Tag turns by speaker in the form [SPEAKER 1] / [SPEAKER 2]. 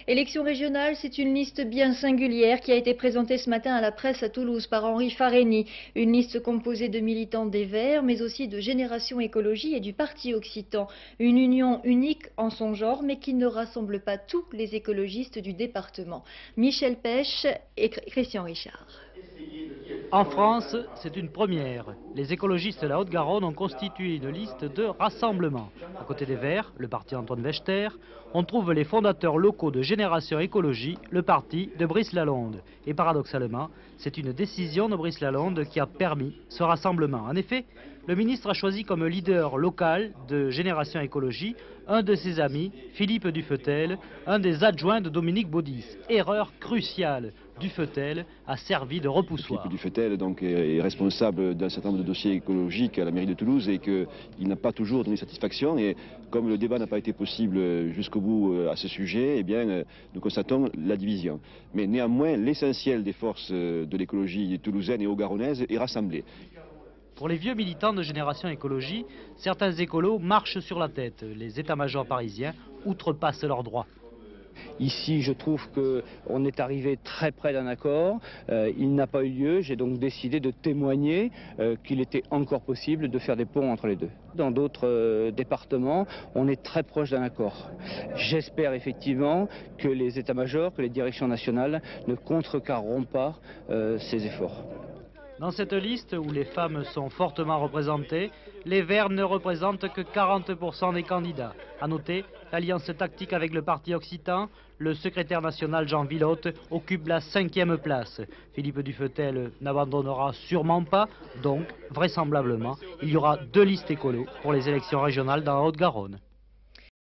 [SPEAKER 1] Élection régionale, c'est une liste bien singulière qui a été présentée ce matin à la presse à Toulouse par Henri Farény. Une liste composée de militants des Verts, mais aussi de Génération Écologie et du Parti Occitan. Une union unique en son genre, mais qui ne rassemble pas tous les écologistes du département. Michel Pêche et Christian Richard.
[SPEAKER 2] En France, c'est une première. Les écologistes de la Haute-Garonne ont constitué une liste de rassemblement. À côté des Verts, le parti Antoine Wechter, on trouve les fondateurs locaux de Génération Écologie, le parti de Brice Lalonde. Et paradoxalement, c'est une décision de Brice Lalonde qui a permis ce rassemblement. En effet, le ministre a choisi comme leader local de Génération Écologie un de ses amis, Philippe Dufetel, un des adjoints de Dominique Baudis. Erreur cruciale. Dufetel a servi de repoussoir.
[SPEAKER 3] Philippe Dufetel donc, est responsable d'un certain nombre de dossiers écologiques à la mairie de Toulouse et qu'il n'a pas toujours donné satisfaction. Et comme le débat n'a pas été possible jusqu'au bout à ce sujet, eh bien, nous constatons la division. Mais néanmoins, l'essentiel des forces de l'écologie toulousaine et haut-garonnaise est rassemblé.
[SPEAKER 2] Pour les vieux militants de Génération Écologie, certains écolos marchent sur la tête. Les états-majors parisiens outrepassent leurs droits.
[SPEAKER 4] Ici, je trouve qu'on est arrivé très près d'un accord. Il n'a pas eu lieu. J'ai donc décidé de témoigner qu'il était encore possible de faire des ponts entre les deux. Dans d'autres départements, on est très proche d'un accord. J'espère effectivement que les états-majors, que les directions nationales ne contrecarreront pas ces efforts.
[SPEAKER 2] Dans cette liste, où les femmes sont fortement représentées, les Verts ne représentent que 40% des candidats. A noter, l'alliance tactique avec le parti occitan, le secrétaire national Jean Villotte occupe la 5e place. Philippe Dufetel n'abandonnera sûrement pas, donc vraisemblablement, il y aura 2 listes écolos pour les élections régionales dans la Haute-Garonne.